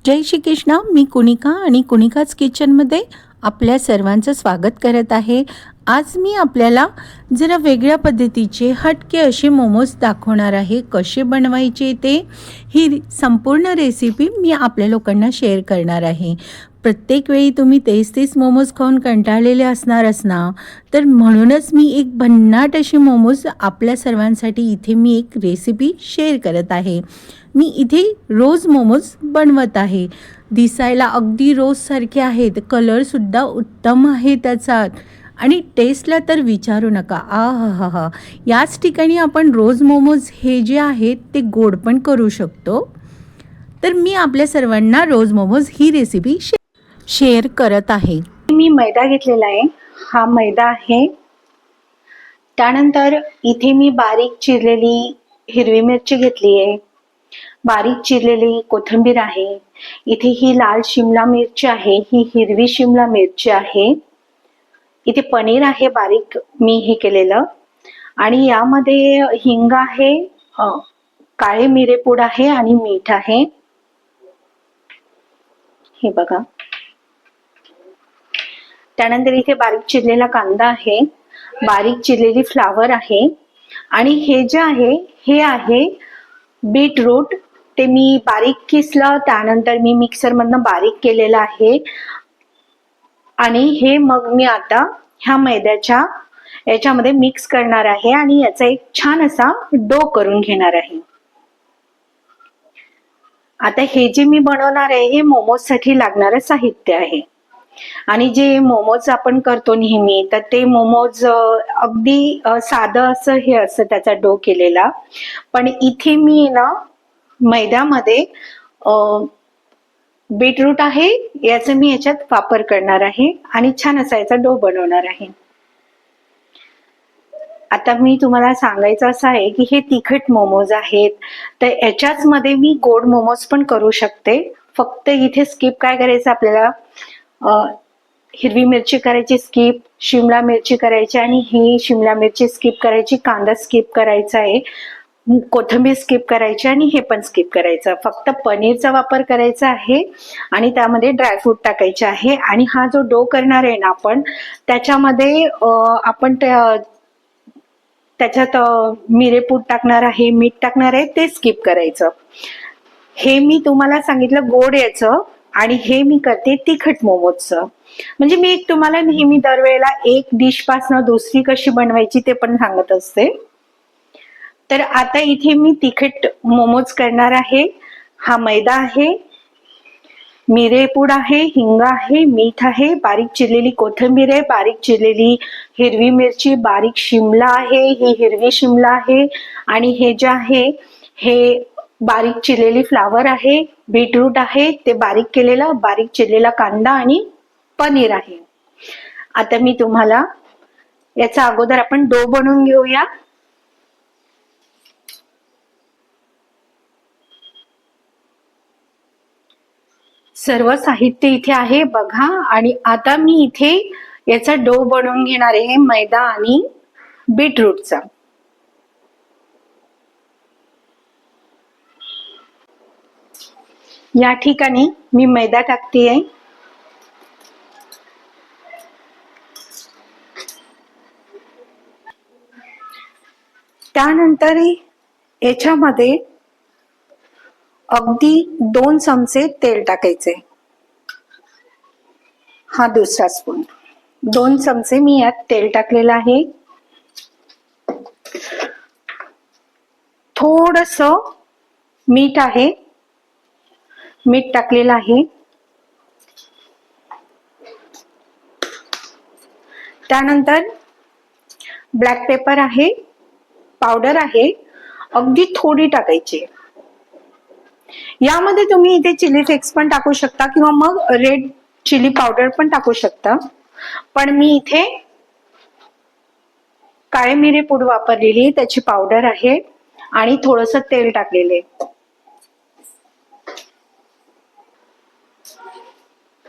जय श्री कृष्ण. मी कुणिका आणि कुणिकाच किचनमध्ये आपल्या सर्वांचं स्वागत करत आहे. आज मी आपल्याला जरा वेगळ्या पद्धतीचे हटके असे मोमोज दाखवणार आहे. कसे बनवायचे ते ही संपूर्ण रेसिपी मी आपल्या लोकांना शेअर करणार आहे. प्रत्येक वेळी तुम्ही तेच मोमोज खाऊन कंटाळलेले असणारच ना, तर म्हणूनच मी एक भन्नाट अशी मोमोज आपल्या सर्वांसाठी इथे मी एक रेसिपी शेअर करत आहे. मी इथे रोज मोमोज बनवत आहे. दिसायला अगदी रोजसारखे आहेत, कलरसुद्धा उत्तम आहे त्याचा आणि टेस्टला तर विचारू नका. आहाहा! याच ठिकाणी आपण रोज मोमोज हे जे आहेत ते गोड पण करू शकतो. तर मी आपल्या सर्वांना रोज मोमोज ही रेसिपी शेअर करत आहे. मी मैदा घेतलेला आहे. हा मैदा आहे. त्यानंतर इथे मी बारीक चिरलेली हिरवी मिरची घेतली आहे. बारीक चिरलेली कोथिंबीर आहे. इथे ही लाल शिमला मिरची आहे. ही हिरवी शिमला मिरची आहे. इथे पनीर आहे बारीक मी हे केलेलं, आणि यामध्ये हिंग आहे, काळे मिरेपूड आहे आणि मीठ आहे. हे बघा. त्यानंतर इथे बारीक चिरलेला कांदा आहे, बारीक चिरलेली फ्लावर आहे, आणि हे जे आहे हे आहे बीटरूट. ते मी बारीक किसलं, त्यानंतर मी मिक्सर मधनं बारीक केलेलं आहे. आणि हे मग मी आता ह्या मैद्याच्या याच्यामध्ये मिक्स करणार आहे आणि याचा एक छान असा डो करून घेणार आहे. आता हे जे मी बनवणार आहे हे मोमोज साठी लागणारं साहित्य आहे. आणि जे मोमोज आपण करतो नेहमी, तर ते मोमोज अगदी साधं असं हे असं त्याचा डो केलेला. पण इथे मी ना मैद्यामध्ये बीटरूट आहे, याचा मी याच्यात वापर करणार आहे आणि छान असा याचा डो बनवणार आहे. आता मी तुम्हाला सांगायचं असं आहे की हे तिखट मोमोज आहेत, तर याच्याच मध्ये मी गोड मोमोज पण करू शकते. फक्त इथे स्किप काय करायचं आपल्याला, हिरवी मिरची करायची स्किप, शिमला मिरची करायची आणि ही शिमला मिरची स्किप करायची, कांदा स्किप करायचा आहे, कोथिंबीर स्किप करायची आणि हे पण स्किप करायचं. फक्त पनीरचा वापर करायचा आहे आणि त्यामध्ये ड्रायफ्रूट टाकायचे आहे. आणि हा जो डो करणार आहे ना आपण, त्याच्यामध्ये आपण त्याच्यात मिरेपूड टाकणार आहे, मीठ टाकणार आहे, ते स्किप करायचं. हे मी तुम्हाला सांगितलं गोड याचं, आणि हे मी करते तिखट मोमोजचं. म्हणजे मी एक तुम्हाला नेहमी दरवेळेला एक डिश पासनं दुसरी कशी बनवायची ते पण सांगत असते. तर आता इथे मी तिखट मोमोज करणार आहे. हा मैदा आहे, मिरेपूड आहे, हिंग आहे, मीठ आहे, बारीक चिरलेली कोथिंबीर आहे, बारीक चिरलेली हिरवी मिरची, बारीक शिमला आहे, ही हिरवी शिमला आहे, आणि हे जे आहे हे बारीक चिरलेली फ्लावर आहे, बीटरूट आहे, ते बारीक केलेला बारीक चिरलेला कांदा आणि पनीर आहे. आता मी तुम्हाला याचा अगोदर आपण डो बनवून घेऊया. सर्व साहित्य इथे आहे बघा. आणि आता मी इथे याचा डो बनवून घेणार आहे मैदा आणि बीटरूटचा. या ठिकाणी मी मैदा टाकतेय. त्यानंतर याच्यामध्ये अगदी 2 चमचे तेल टाकायचे. हा दुसरा स्पून, 2 चमचे मी यात तेल टाकलेलं आहे. थोडस मीठ आहे, मीठ टाकलेलं आहे. त्यानंतर ब्लॅक पेपर आहे, पावडर आहे, अगदी थोडी टाकायची. यामध्ये तुम्ही इथे चिली फ्लेक्स पण टाकू शकता किंवा मग रेड चिली पावडर पण टाकू शकता. पण मी इथे काळे मिरे पूड वापरलेली, त्याची पावडर आहे, आणि थोडस तेल टाकलेले.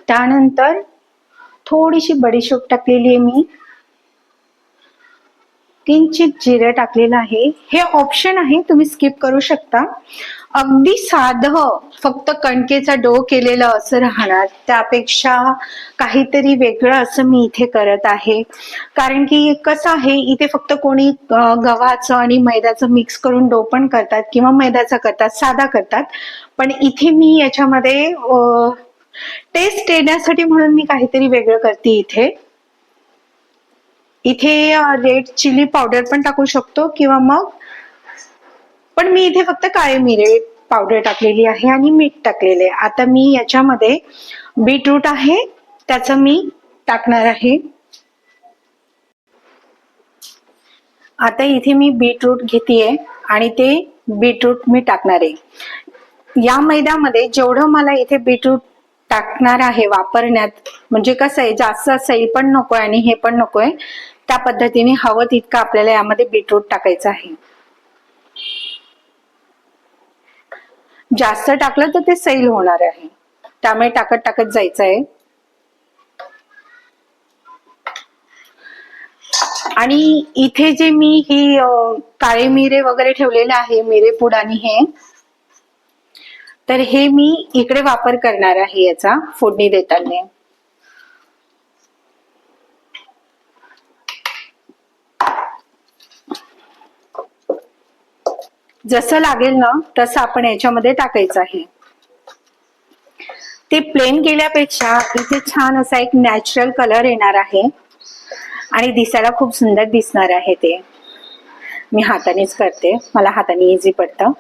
त्यानंतर थोडीशी बडीशोप टाकलेली आहे मी. किंचित जिरं टाकलेलं आहे. हे ऑप्शन आहे, तुम्ही स्किप करू शकता. अगदी साधं फक्त कणकेचा डो केलेलं असं राहणार, त्यापेक्षा काहीतरी वेगळं असं मी इथे करत आहे. कारण की कसं आहे, इथे फक्त कोणी गव्हाचं आणि मैद्याचं मिक्स करून डो पण करतात किंवा मैद्याचा करतात, साधा करतात. पण इथे मी याच्यामध्ये टेस्ट येण्यासाठी म्हणून मी काहीतरी वेगळं करते. इथे रेड चिली पावडर पण टाकू शकतो किंवा मग, पण मी इथे फक्त काळे मिरे पावडर टाकलेली आहे आणि मीठ टाकलेले. आता मी याच्यामध्ये बीटरूट आहे त्याचं मी टाकणार आहे. आता इथे मी बीटरूट घेतेय आणि ते बीटरूट मी टाकणार आहे. या मैद्यामध्ये जेवढं मला इथे बीटरूट टाकणार आहे वापरण्यात, म्हणजे कसं आहे, जास्त सैल पण नकोय आणि हे पण नकोय, त्या पद्धतीने हवं तितकं आपल्याला यामध्ये बीटरूट टाकायचं आहे. जास्त टाकलं तर ते सैल होणार आहे, त्यामुळे टाकत टाकत जायचं आहे. आणि इथे जे मी ही काळे मिरे वगैरे ठेवलेले आहे, मिरे पूड आणि हे, तर हे मी इकडे वापर करणार आहे याचा फोडणी देताना. जसं लागेल ना तसं आपण याच्यामध्ये टाकायचं आहे. ते प्लेन केल्यापेक्षा इथे छान असा एक नॅचरल कलर येणार आहे आणि दिसायला खूप सुंदर दिसणार आहे. ते मी हातानेच करते, मला हाताने इझी पडतं.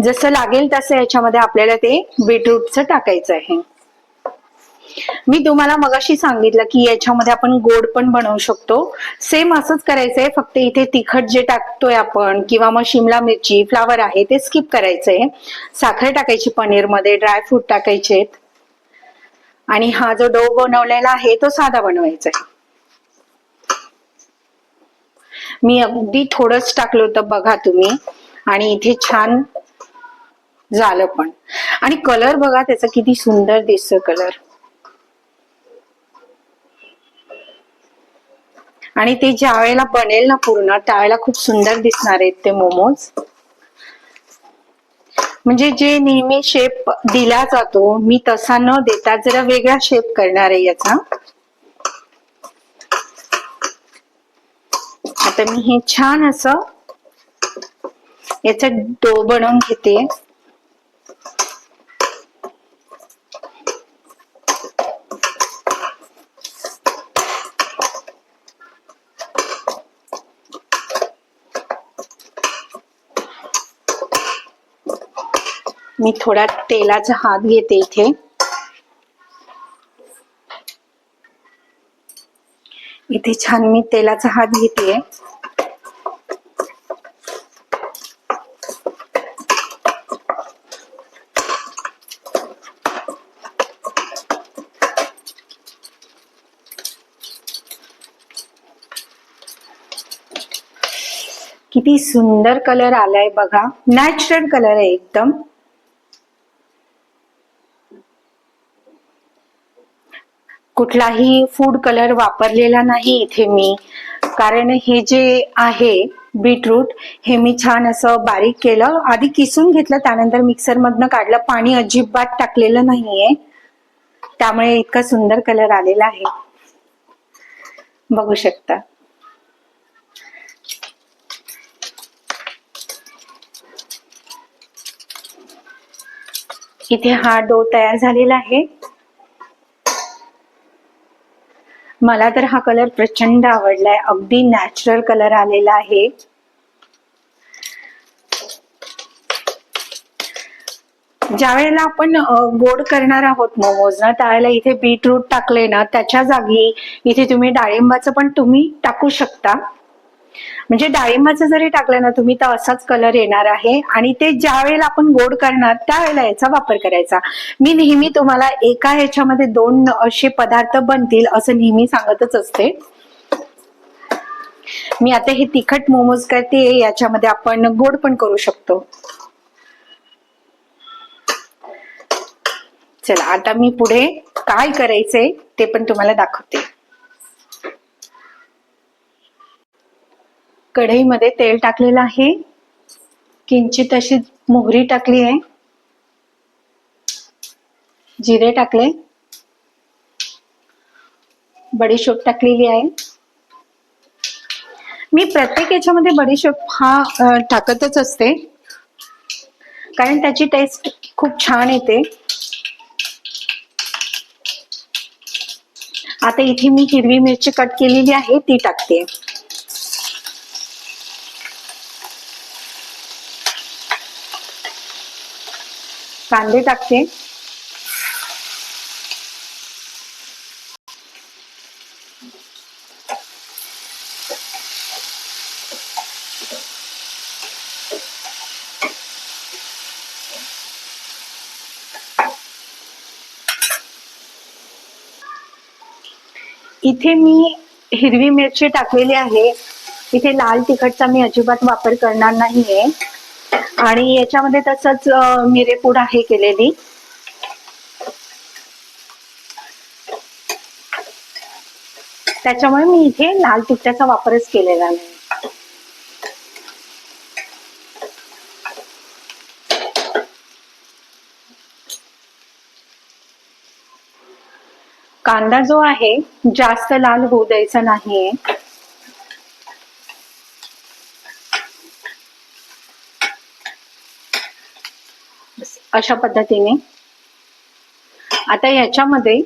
जसं लागेल तसं याच्यामध्ये आपल्याला ते बीटरूटचं टाकायचं आहे. मी तुम्हाला मगाशी सांगितलं की याच्यामध्ये आपण गोड पण बनवू शकतो. सेम असंच करायचंय, फक्त इथे तिखट जे टाकतोय आपण किंवा मग शिमला मिरची, फ्लावर आहे ते स्किप करायचंय. साखर टाकायची पनीरमध्ये, ड्रायफ्रूट टाकायचे आणि हा जो डो बनवलेला आहे तो साधा बनवायचा आहे. मी अगदी थोडंच टाकलं होतं बघा तुम्ही, आणि इथे छान झालं पण. आणि कलर बघा त्याचा किती सुंदर दिसतो कलर. आणि ते ज्या वेळेला बनेल ना पूर्ण, त्यावेळेला खूप सुंदर दिसणार आहेत ते मोमोज. म्हणजे जे नेहमी शेप दिला जातो, मी तसा न देता जरा वेगळा शेप करणार आहे याचा. आता मी हे छान असं याचा डो बनवून घेते. मी थोडा तेलाचा हात घेते इथे. इथे छान मी तेलाचा हात घेते. किती सुंदर कलर आलाय बघा, नॅचरल कलर आहे एकदम. कुठलाही फूड कलर वापरलेला नाही इथे मी, कारण हे जे आहे बीटरूट हे मी छान असं बारीक केलं, आधी किसून घेतलं, त्यानंतर मिक्सर मधनं काढलं. पाणी अजिबात टाकलेलं नाहीये, त्यामुळे इतका सुंदर कलर आलेला आहे, बघू शकता. इथे हा डो तयार झालेला आहे. मला तर हा कलर प्रचंड आवडलाय, अगदी नॅचरल कलर आलेला आहे. ज्या वेळेला आपण गोड करणार आहोत मोमोज ना, त्यावेळेला इथे बीटरूट टाकले ना, त्याच्या जागी इथे तुम्ही डाळिंबाचं पण तुम्ही टाकू शकता. म्हणजे डाळिंबाचं जरी टाकलं ना तुम्ही तर असाच कलर येणार आहे. आणि ते ज्या वेळेला आपण गोड करणार त्यावेळेला याचा वापर करायचा. मी नेहमी तुम्हाला एका ह्याच्यामध्ये 2 असे पदार्थ बनतील असं नेहमी सांगतच असते. मी आता हे तिखट मोमोज करते, याच्यामध्ये आपण गोड पण करू शकतो. चला आता मी पुढे काय करायचंय ते पण तुम्हाला दाखवते. कढईमध्ये तेल टाकलेलं आहे, किंचित अशी मोहरी टाकली आहे, जिरे टाकले, बडीशोप टाकलेली आहे. मी प्रत्येक याच्यामध्ये बडीशोप हा टाकतच असते, कारण त्याची टेस्ट खूप छान येते. आता इथे मी हिरवी मिरची कट केलेली आहे ती टाकते. कांदे टाकते. इथे मी हिरवी मिरची टाकलेली आहे. इथे लाल तिखटचा मी अजिबात वापर करणार नाहीये आणि याच्यामध्ये तसंच मिरेपूड आहे केलेली. त्याच्यामुळे मी इथे लाल तिखटाचा वापरच केलेला नाही. कांदा जो आहे जास्त लाल होऊ द्यायचा नाहीये. अशा पद्धतीने आता याच्यामध्ये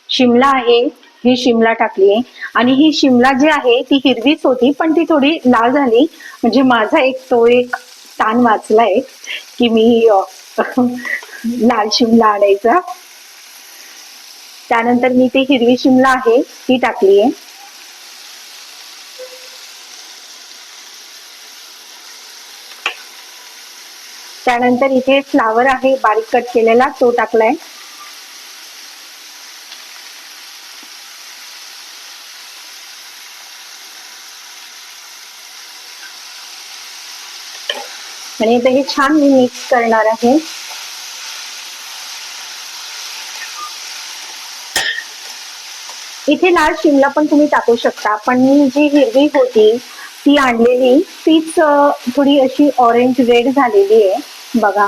शिमला आहे, ही शिमला टाकली आहे आणि ही शिमला जी आहे ती हिरवीच होती पण ती थोडी लाल झाली, म्हणजे माझा एक ताण वाचलाय की मी लाल शिमला आणायचा. त्यानंतर मी ती हिरवी शिमला आहे ती टाकली आहे. त्यानंतर इथे फ्लावर आहे बारीक कट केलेला तो टाकलाय. आणि आता हे छान मी मिक्स करणार आहे. इथे लाल शिमला पण तुम्ही टाकू शकता, पण मी जी हिरवी होती ती आणलेली तीच थोडी अशी ऑरेंज रेड झालेली आहे बघा.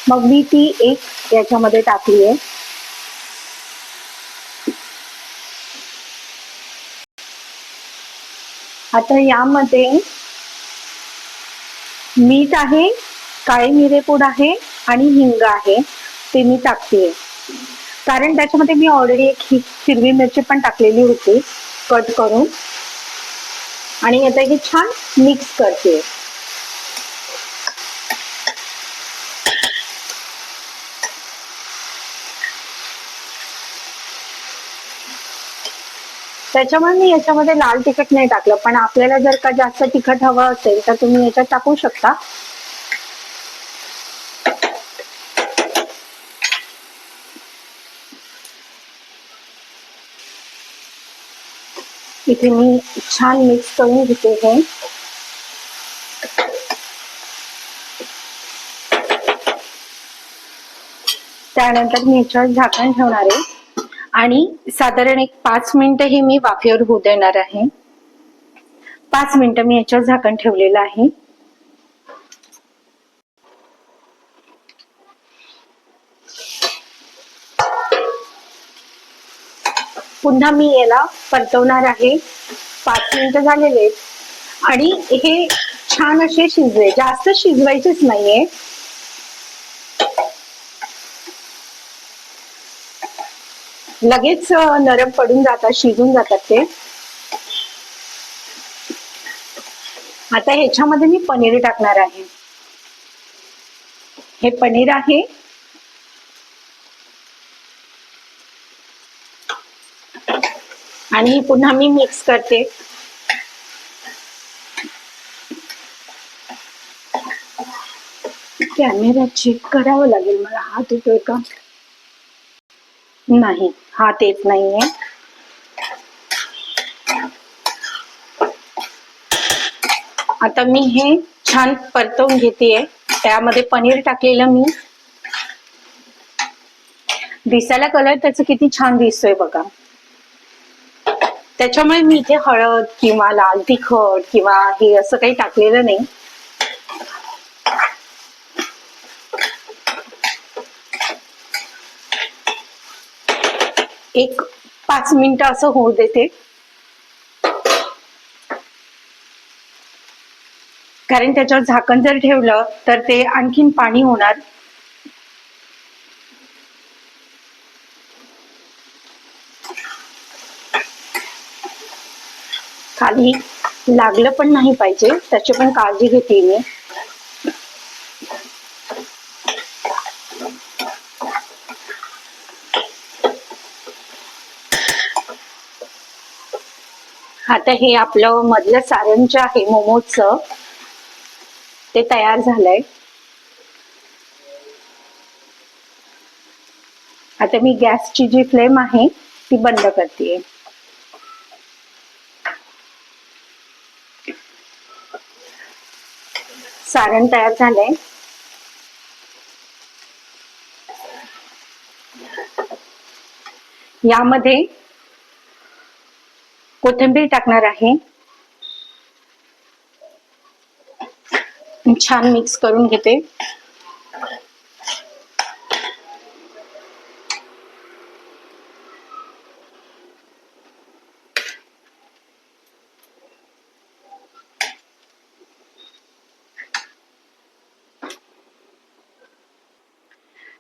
मग मी ती एक याच्यामध्ये टाकली आहे. आता यामध्ये मीठ आहे, काळे मिरेपूड आहे आणि हिंग आहे ते मी टाकते, कारण त्याच्यामध्ये मी ऑलरेडी एक हिरवी मिरची पण टाकलेली होती कट करून. आणि आता हे छान मिक्स करते. त्याच्यामुळे मी याच्यामध्ये लाल तिखट नाही टाकलं, पण आपल्याला जर का जास्त तिखट हवं असेल तर तुम्ही याच्यात टाकू शकता. इथे मी छान मिक्स करून घेते हे. त्यानंतर मी याच्यावर झाकण ठेवणार आहे आणि साधारण एक 5 मिनिटं हे मी वाफेवर होऊ देणार आहे. 5 मिनिटं मी याच्यावर झाकण ठेवलेलं आहे. पुन्हा मी याला परतवणार आहे. 5 मिनिटं झालेले आहेत आणि हे छान असे शिजले, जास्त शिजवायचेच नाहीये. लगेच नरम पडून जातात, शिजून जातात ते. आता ह्याच्यामध्ये मी पनीर टाकणार आहे. हे पनीर आहे. आणि पुन्हा मी मिक्स करते. कॅमेरा चेक करावं लागेल मला, हात येतोय का नाही, हात येत नाहीये. आता मी हे छान परतवून घेतेय. त्यामध्ये पनीर टाकलेलं मी. दिसायला कलर त्याचा किती छान दिसतोय बघा. त्याच्यामुळे मी इथे हळद किंवा लाल तिखट किंवा हे असं काही टाकलेलं नाही. एक 5 मिनिटं असं होऊ देते, कारण त्याच्यावर झाकण जर ठेवलं तर ते आणखीन पाणी होणार. खाली लागलं पण नाही पाहिजे, त्याची पण काळजी घेते मी. आता हे आपलं मधलं सारण जे आहे मोमोजचं, ते तयार झालंय. आता मी गॅसची जी फ्लेम आहे ती बंद करते. सारण तयार झालंय. यामध्ये कोथिंबीर टाकणार आहे. छान मिक्स करून घेते.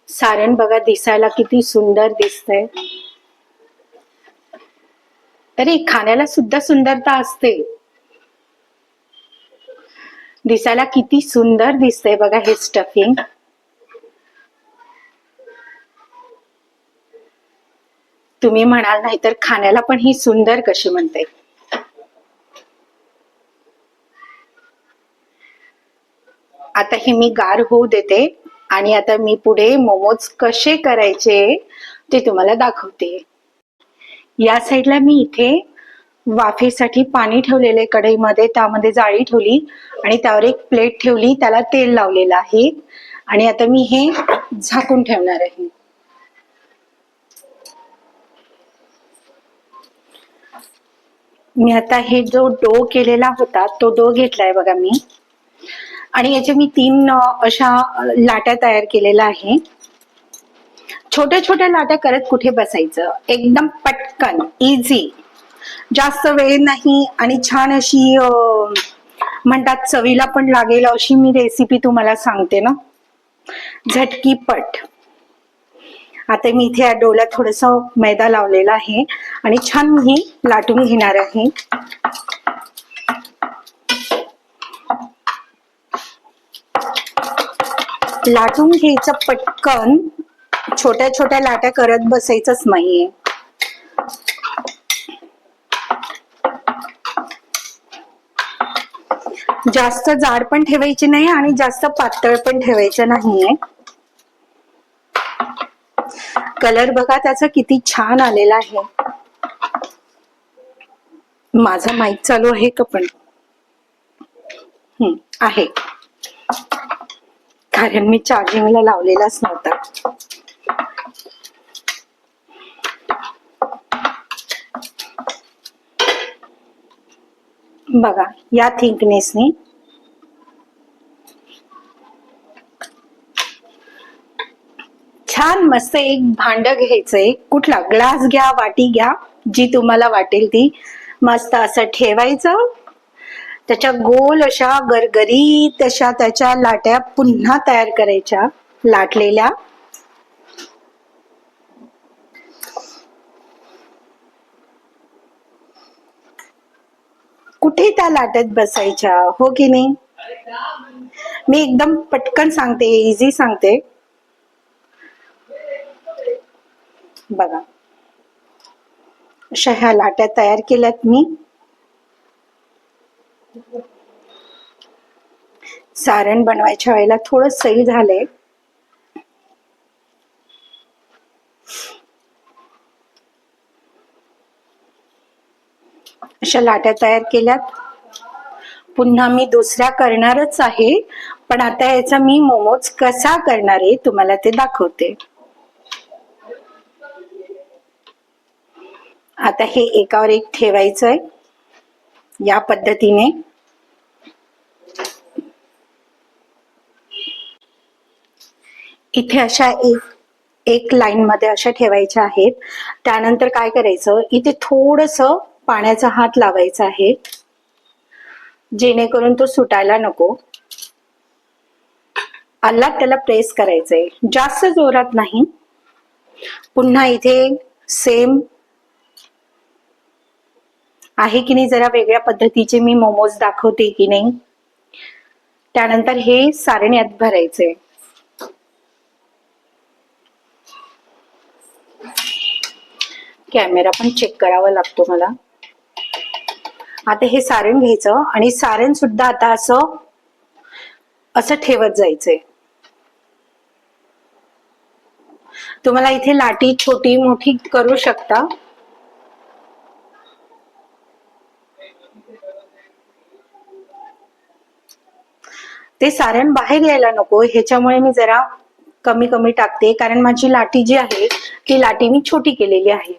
सारण बघा दिसायला किती सुंदर दिसतंय. अरे खाण्याला सुद्धा सुंदरता असते. दिसायला किती सुंदर दिसतंय बघा हे स्टफिंग. तुम्ही म्हणाल नाही तर खाण्याला पण ही सुंदर कशी म्हणते. आता हे मी गार होऊ देते आणि आता मी पुढे मोमोज कसे करायचे ते तुम्हाला दाखवते. या साईडला मी इथे वाफेसाठी पाणी ठेवलेले कढईमध्ये, त्यामध्ये जाळी ठेवली आणि त्यावर एक प्लेट ठेवली, त्याला तेल लावलेलं आहे आणि आता मी हे झाकून ठेवणार आहे. मी आता हे जो डो केलेला होता तो डो घेतलाय बघा मी, आणि याचे मी 3 अशा लाट्या तयार केलेल्या आहे. छोट्या छोट्या लाट्या करत कुठे बसायचं, एकदम पटकन इझी, जास्त वेळ नाही आणि छान अशी म्हणतात चवीला पण लागेल अशी मी रेसिपी तुम्हाला सांगते ना, झटकीपट. आता मी इथे या डोला थोडस मैदा लावलेला आहे आणि छान मी लाटून घेणार आहे. लाटून घ्यायचं पटकन, छोट्या छोट्या लाट्या करत बसायचंच नाहीये. जास्त जाड पण ठेवायची नाही आणि जास्त पातळ पण ठेवायचं नाहीये. कलर बघा त्याचा किती छान आलेला आहे. माझा माईक चालू आहे का पण? आहे, कारण मी चार्जिंगला लावलेलाच नव्हता. बघा या थिकनेसनी छान मस्त एक भांड घ्यायचंय, कुठला ग्लास घ्या, वाटी घ्या, जी तुम्हाला वाटेल ती, मस्त असं ठेवायचं. त्याच्या गोल अशा गरगरीत अशा त्याच्या लाट्या पुन्हा तयार करायच्या, लाटलेल्या. कुठे त्या लाट्यात बसायच्या, हो की नाही? मी एकदम पटकन सांगते, इझी सांगते. बघा अशा ह्या लाट्या तयार केल्यात मी. सारण बनवायच्या वेळेला थोडं सैल झालंय. अशा लाट्या तयार केल्यात. पुन्हा मी दुसरा करणारच आहे, पण आता याचा मी मोमोज कसा करणार आहे तुम्हाला ते दाखवते. आता हे एकावर एक ठेवायचंय या पद्धतीने. इथे अशा एक लाईन मध्ये अशा ठेवायच्या आहेत. त्यानंतर काय करायचं, इथे थोडस पाण्याचा हात लावायचा आहे, जेणेकरून तो सुटायला नको. आल्लात त्याला प्रेस करायचंय, जास्त जोरात नाही. पुन्हा इथे सेम आहे की नाही, जरा वेगळ्या पद्धतीचे मी मोमोज दाखवते की नाही. त्यानंतर हे सारण यात भरायचंय. कॅमेरा पण चेक करावा लागतो मला. आता हे सारण घ्यायचं आणि सारण सुद्धा आता असं ठेवत जायचंय. तुम्हाला इथे लाटी छोटी मोठी करू शकता. ते सारण बाहेर यायला नको ह्याच्यामुळे मी जरा कमी कमी टाकते, कारण माझी लाटी जी आहे ती लाटी मी छोटी केलेली आहे.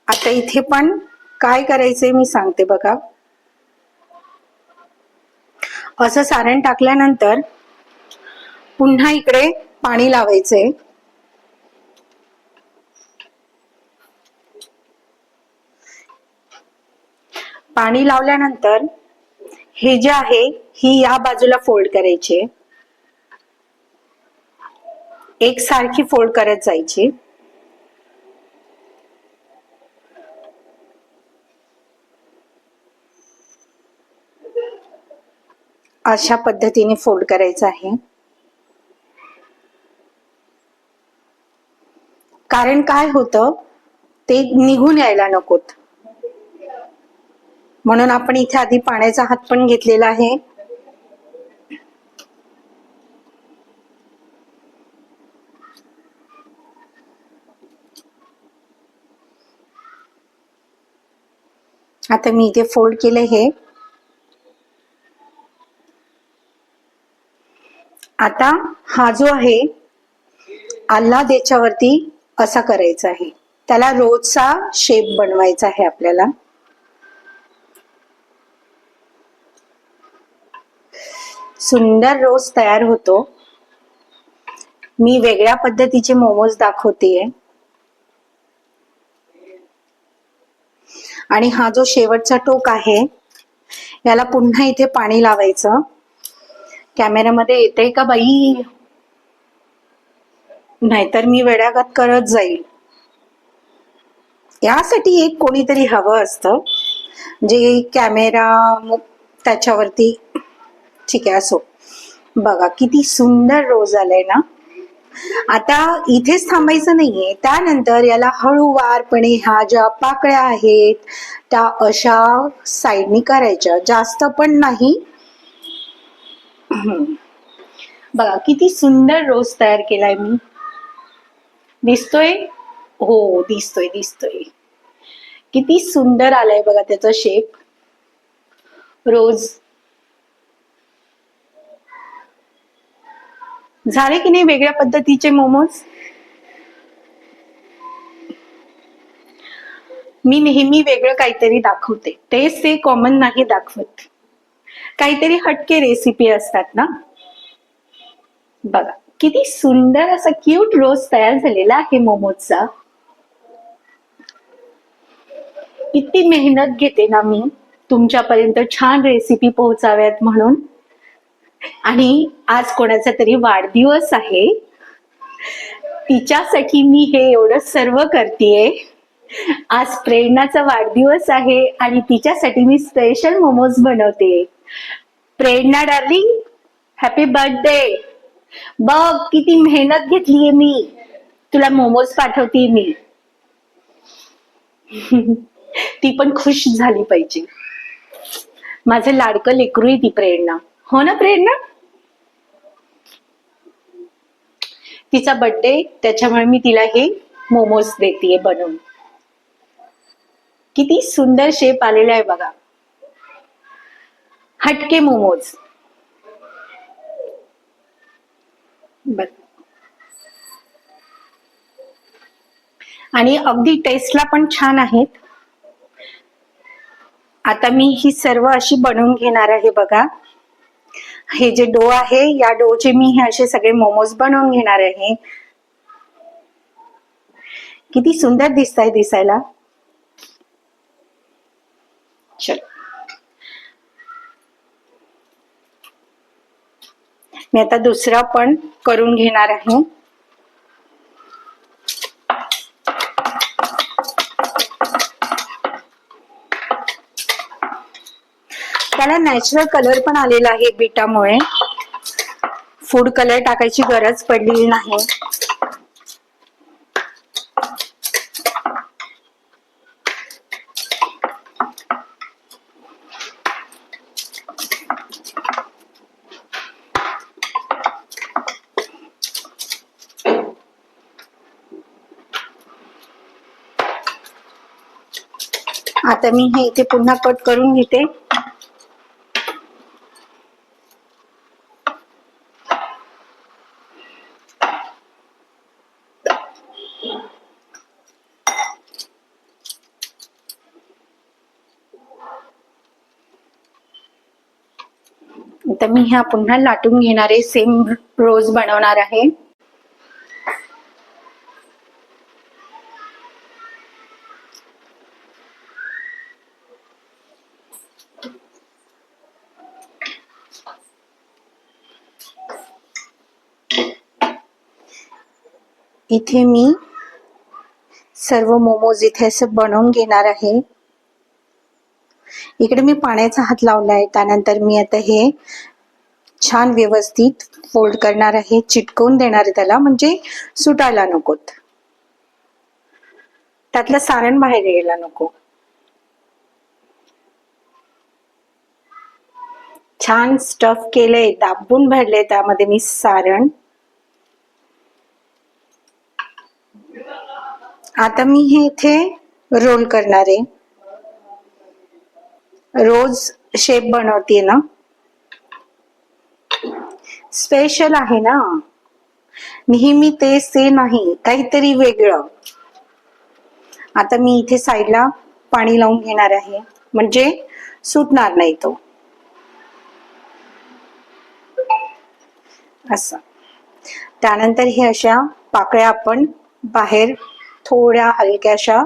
आता इथे पण काय करायचंय मी सांगते बघा. असं सारण टाकल्यानंतर पुन्हा इकडे पाणी लावायचंय. पाणी लावल्यानंतर हे जे आहे ही या बाजूला फोल्ड करायची, एक सारखी फोल्ड करत जायची. अशा पद्धतीने फोल्ड करायचं आहे. कारण काय होतं, ते निघून यायला नकोत, म्हणून आपण इथे आधी पाण्याचा हात पण घेतलेला आहे. आता मी इथे फोल्ड केले हे. आता हा जो आहे आल्हाद याच्यावरती असा करायचा आहे. त्याला रोजचा शेप बनवायचा आहे आपल्याला. सुंदर रोज तयार होतो. मी वेगळ्या पद्धतीचे मोमोज दाखवतेय. आणि हा जो शेवटचा टोक आहे याला पुन्हा इथे पाणी लावायचं. कॅमेऱ्यामध्ये येतंय का बाई? नाहीतर मी वेड्यागत करत जाईल. यासाठी एक कोणीतरी हवं असतं जे कॅमेरा त्याच्यावरती. ठीक आहे, असो. बघा किती सुंदर रोज आलाय ना. आता इथेच थांबायचं नाहीये. त्यानंतर याला हळूवारपणे ह्या ज्या पाकळ्या आहेत त्या अशा साईडनी करायच्या, जास्त पण नाही. बघा किती सुंदर रोज तयार केलाय मी. दिसतोय? हो, दिसतोय. किती सुंदर आलाय बघा त्याचा शेप. रोज झाले की नाही वेगळ्या पद्धतीचे मोमोज. मी नेहमी वेगळं काहीतरी दाखवते, तेच ते कॉमन नाही दाखवत. काहीतरी हटके रेसिपी असतात ना. बघा किती सुंदर असा क्यूट रोज तयार झालेला आहे मोमोजचा. किती मेहनत घेते ना मी तुमच्यापर्यंत छान रेसिपी पोहोचाव्यात म्हणून. आणि आज कोणाचा तरी वाढदिवस आहे, तिच्यासाठी मी हे एवढं सर्व करतेय. आज प्रेरणाचा वाढदिवस आहे आणि तिच्यासाठी मी स्पेशल मोमोज बनवते. प्रेरणा डार्लिंग, हॅपी बर्थडे. बघ किती मेहनत घेतलीये मी, तुला मोमोज पाठवते मी. ती पण खुश झाली पाहिजे. माझं लाडकं लेकरू आहे ती प्रेरणा. हो ना प्रेरणा? तिचा बर्थडे त्याच्यामुळे मी तिला हे मोमोज देतीये बनवून. किती सुंदर शेप आलेला आहे बघा. हटके मोमोज. आणि अगदी टेस्टला पण छान आहेत. आता मी ही सर्व अशी बनवून घेणार आहे बघा. हे जे डो आहे, या डोचे मी हे असे सगळे मोमोज बनवून घेणार आहे. किती सुंदर दिसताय दिसायला. चल, मी आता दुसरा पण करून घेणार आहे. त्याला नॅचरल कलर पण आलेला आहे बीटामुळे. फूड कलर टाकायची गरज पडलेली नाही. आता मी हे इथे पुन्हा कट करून घेते. तर मी ह्या पुन्हा लाटून घेणार आहे. सेम रोज बनवणार आहे. इथे मी सर्व मोमोज इथे असं बनवून घेणार आहे. इकडे मी पाण्याचा हात लावलाय. त्यानंतर मी आता हे छान व्यवस्थित फोल्ड करणार आहे. चिटकवून देणार आहे त्याला, म्हणजे सुटायला नकोत. त्यातलं सारण बाहेर यायला नको. छान स्टफ केलंय, दाबून भरले त्यामध्ये मी सारण. आता मी हे इथे रोल करणार आहे. रोज शेप बनवते ना, स्पेशल आहे ना. नेहमी तेच ते नाही, काहीतरी वेगळं. आता मी इथे साईडला पाणी लावून घेणार आहे, म्हणजे सुटणार नाही तो. असं. त्यानंतर हे अशा पाकळ्या आपण बाहेर थोड्या हलक्याशा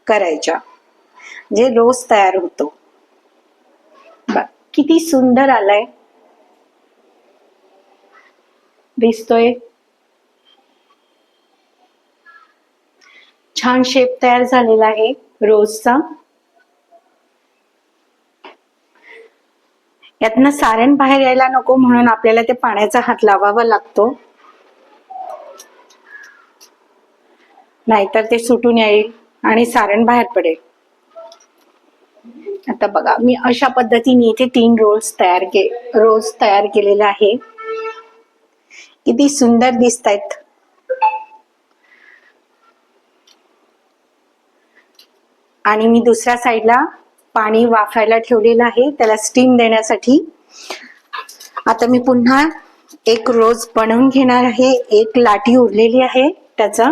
करायच्या, जे रोज तयार होतो. किती सुंदर आलाय, दिसतोय. छान शेप तयार झालेला आहे रोजचा. यातनं सारण बाहेर यायला नको म्हणून आपल्याला ते पाण्याचा हात लावावा लागतो, नाहीतर ते सुटून येईल आणि सारण बाहेर पडेल. आता बघा, मी अशा पद्धतीने इथे 3 रोज तयार केलेले आहे. किती सुंदर दिसतायत. आणि मी दुसऱ्या साईडला पाणी वाफायला ठेवलेलं आहे, त्याला स्टीम देण्यासाठी. आता मी पुन्हा एक रोज बनवून घेणार आहे. एक लाटी उरलेली आहे त्याचा.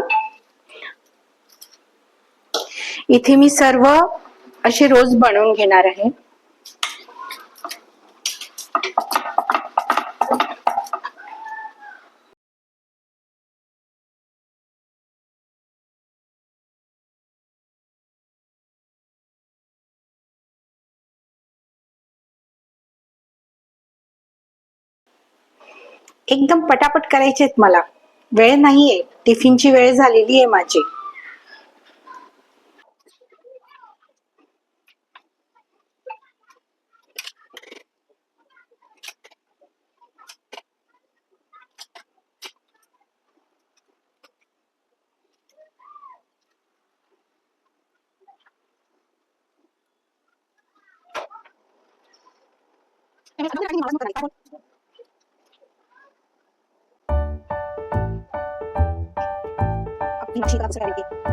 इथे मी सर्व असे रोज बनवून घेणार आहे. एकदम पटापट करायचे आहेत मला, वेळ नाहीये. टिफिनची वेळ झालेली आहे माझी. ही मच्छी का कसं करावी ती.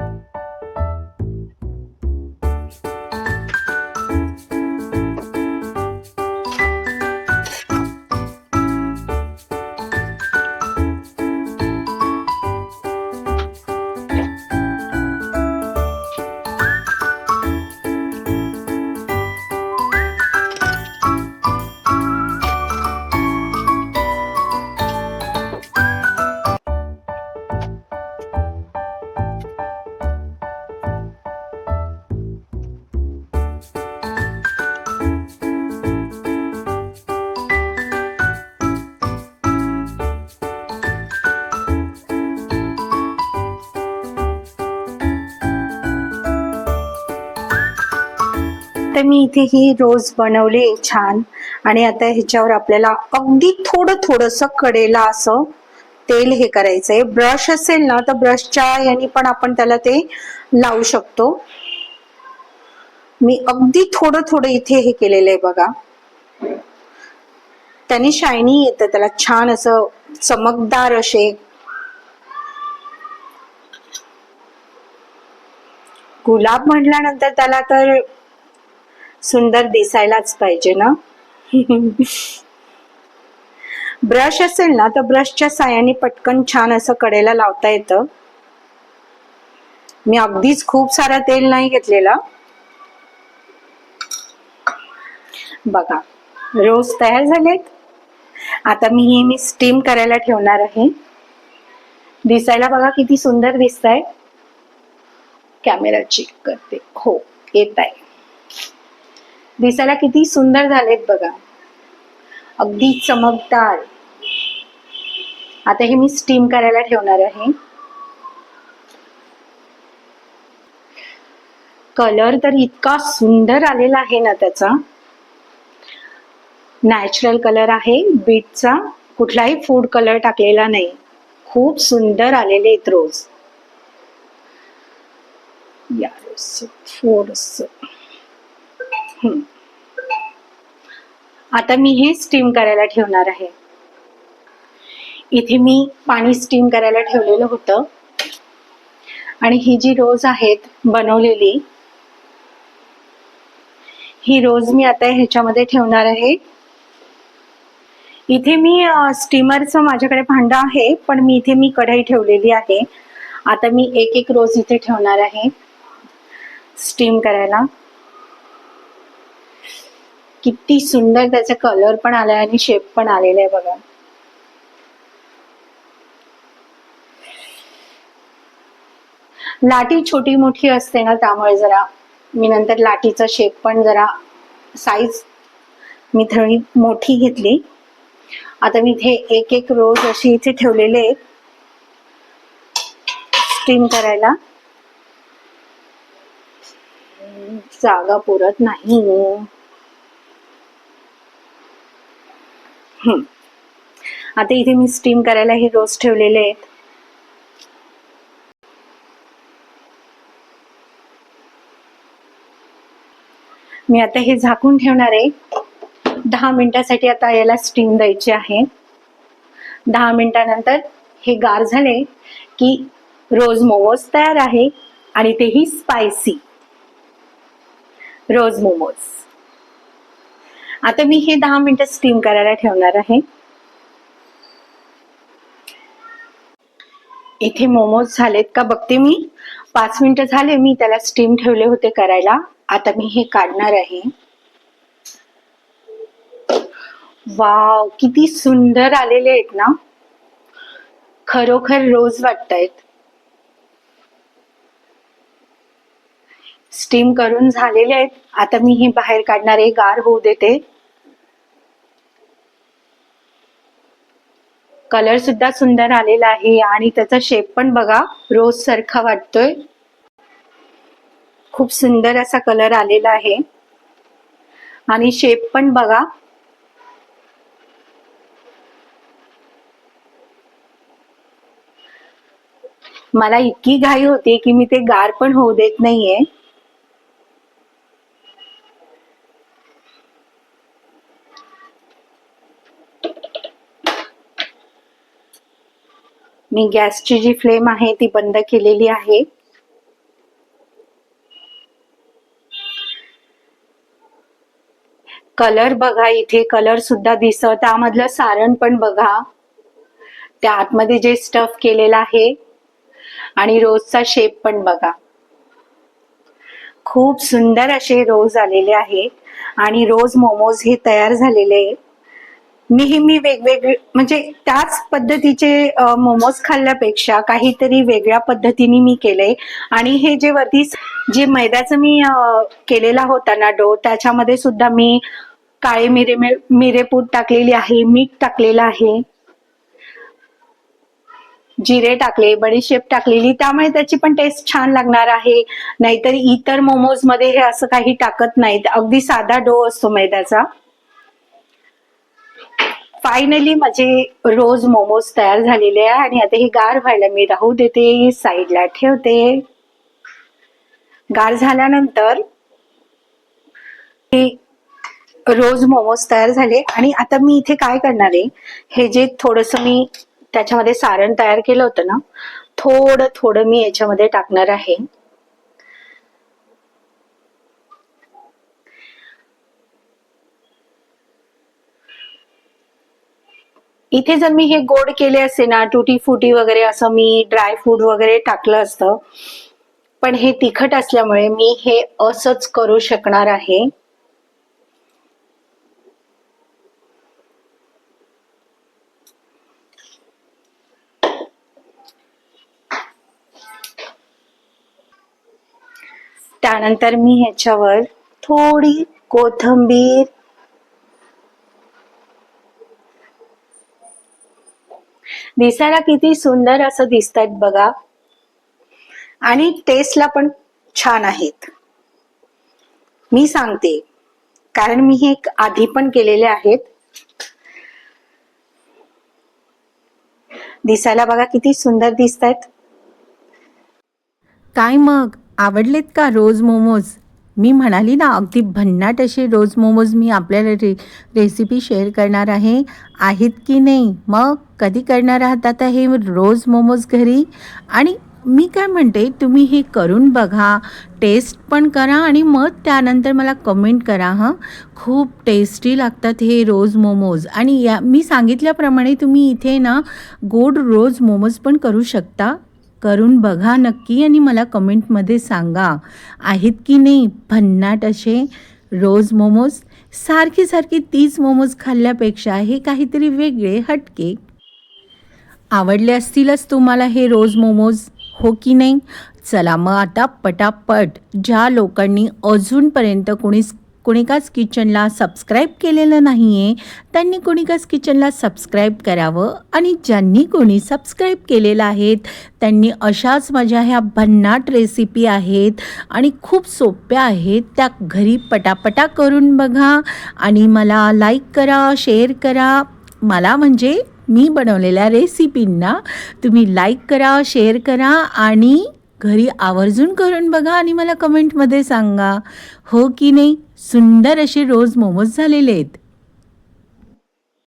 तर मी इथे ही रोज बनवले छान. आणि आता ह्याच्यावर आपल्याला अगदी थोडंसं कडेला असं तेल हे करायचंय. ब्रश असेल ना तर ब्रशच्या याने पण आपण त्याला ते लावू शकतो. मी अगदी थोडं इथे हे केलेलं आहे बघा. त्याने शायनी येतं, त्याला छान असं चमकदार असे. गुलाब म्हटल्यानंतर त्याला तर सुंदर दिसायलाच पाहिजे ना. ब्रश असेल ना तर ब्रशच्या साहाय्याने पटकन छान असं कडेला लावता येतं. मी अगदीच खूप सारा तेल नाही घेतलेला. बघा रोज तयार झालेत. आता मी स्टीम करायला ठेवणार आहे. दिसायला बघा किती सुंदर दिसतंय. कॅमेरा चेक करते. हो येत आहे. दिसायला किती सुंदर झालेत बघा, अगदी चमकदार. आता हे मी स्टीम करायला ठेवणार आहे. कलर तर इतका सुंदर आलेला आहे ना त्याचा. नॅचरल कलर आहे बीटचा, कुठलाही फूड कलर टाकलेला नाही. खूप सुंदर आलेले आहेत रोज. थोडस आता मी हे स्टीम करायला ठेवणार आहे. इथे मी पाणी स्टीम करायला ठेवलेलं होतं. आणि ही जी रोज आहेत बनवलेली, ही रोज मी आता ह्याच्यामध्ये ठेवणार आहे. इथे मी स्टीमरचं माझ्याकडे भांडं आहे, पण मी कढई ठेवलेली आहे. आता मी एक रोज इथे ठेवणार आहे स्टीम करायला. किती सुंदर त्याचा कलर पण आलाय आणि शेप पण आलेला आहे बघा. लाटी छोटी मोठी असते ना, त्यामुळे जरा मी नंतर लाटीचा शेप पण जरा साईज मी थोडी मोठी घेतली. आता मी इथे एक रोज अशी इथे ठेवलेले आहेत स्टीम करायला. जागा पुरत नाही. आता इथे मी स्टीम करायला हे रोज ठेवलेले आहेत. मी आता हे झाकून ठेवणार आहे 10 मिनिटासाठी. आता याला स्टीम द्यायची आहे. 10 मिनिटानंतर हे गार झाले की रोज मोमोज तयार आहे, आणि तेही स्पायसी रोज मोमोज. आता मी हे 10 मिनिटं स्टीम करायला ठेवणार आहे. इथे मोमोज झालेत का बघते मी. 5 मिनिटं झाले, मी त्याला स्टीम ठेवले होते करायला. आता मी हे काढणार आहे. वाव किती सुंदर आलेले आहेत ना, खरोखर रोज वाटतायत. स्टीम करून झालेले आहेत. आता मी हे बाहेर काढणार आहे, गार होऊ देते. कलर सुद्धा सुंदर आलेला आहे आणि त्याचा शेप पण बघा रोज सारखा वाटतोय. खूप सुंदर असा कलर आलेला आहे आणि शेप पण बघा. मला इतकी घाई होती की मी ते गार पण होऊ देत नाहीये. मी गॅसची जी फ्लेम आहे ती बंद केलेली आहे. कलर बघा, इथे कलर सुद्धा दिसत, त्यामधलं सारण पण बघा, त्या आतमध्ये जे स्टफ केलेलं आहे आणि रोजचा शेप पण बघा. खूप सुंदर असे रोज आलेले आहे आणि रोज मोमोज हे तयार झालेले आहे. नेहमी वेगवेगळे म्हणजे त्याच पद्धतीचे मोमोज खाल्ल्यापेक्षा काहीतरी वेगळ्या पद्धतीने मी केले. आणि हे जे वरती जे मैद्याचं मी केलेला होता ना डो, त्याच्यामध्ये सुद्धा मी काळे मिरेपूड टाकलेली आहे, मीठ टाकलेलं आहे, जिरे टाकले, बडीशेप टाकलेली, त्यामुळे त्याची पण टेस्ट छान लागणार आहे. नाहीतर इतर मोमोज मध्ये हे असं काही टाकत नाहीत, अगदी साधा डो असतो मैद्याचा. फायनली माझे रोज मोमोज तयार झालेले आहे आणि आता हे गार व्हायला मी राहू देते, साईडला ठेवते. गार झाल्यानंतर हे रोज मोमोज तयार झाले आणि आता मी इथे काय करणार आहे, हे जे थोडस मी त्याच्यामध्ये सारण तयार केलं होतं ना, थोडं थोडं मी याच्यामध्ये टाकणार आहे. इथे जर मी हे गोड केले असते ना, टुटी फुटी वगैरे असं मी ड्राय फ्रूट वगैरे टाकलं असतं, पण हे तिखट असल्यामुळे मी हे असंच करू शकणार आहे. त्यानंतर मी ह्याच्यावर थोडी कोथिंबीर, दिसायला किती सुंदर असं दिसतात बघा आणि टेस्टला पण छान आहेत. मी सांगते कारण मी हे आधी पण केलेले आहेत. दिसायला बघा किती सुंदर दिसतात. काय मग आवडलेत का रोज मोमोज? मी म्हणाली ना, अगदी भन्नाट असे रोज मोमोज मी आपल्याला रेसिपी शेअर करणार आहे. आहेत की नाही? मग कधी करणार आहात आता हे रोज मोमोज घरी? आणि मी काय म्हणते, तुम्ही हे करून बघा, टेस्ट पण करा आणि मग त्यानंतर मला कमेंट करा हां. खूप टेस्टी लागतात हे रोज मोमोज. आणि मी सांगितल्याप्रमाणे तुम्ही इथे ना गोड रोज मोमोज पण करू शकता. करून बघा नक्की आणि मला कमेंटमध्ये सांगा, आहेत की नाही भन्नाट असे रोज मोमोज. सारखी तीच मोमोज खाल्ल्यापेक्षा हे काहीतरी वेगळे हटके. आवडले असतीलच तुम्हाला हे रोज मोमोज, हो की नाही? चला मग आता पटापट, ज्या लोकांनी अजूनपर्यंत कुणिकाच किचनला सबस्क्राईब केलेलं नाही आहे त्यांनी कुणिकाच किचनला सबस्क्राईब करावं. आणि ज्यांनी कोणी सबस्क्राईब केलेलं आहेत त्यांनी अशाच माझ्या ह्या भन्नाट रेसिपी आहेत आणि खूप सोप्या आहेत, त्या घरी पटापटा करून बघा आणि मला लाईक करा, शेअर करा. मला म्हणजे मी बनवलेल्या रेसिपींना तुम्ही लाईक करा, शेअर करा आणि घरी आवर्जून करून बघा आणि मला कमेंटमध्ये सांगा, हो की नाही? सुंदर असे रोज मोमोज झालेले आहेत.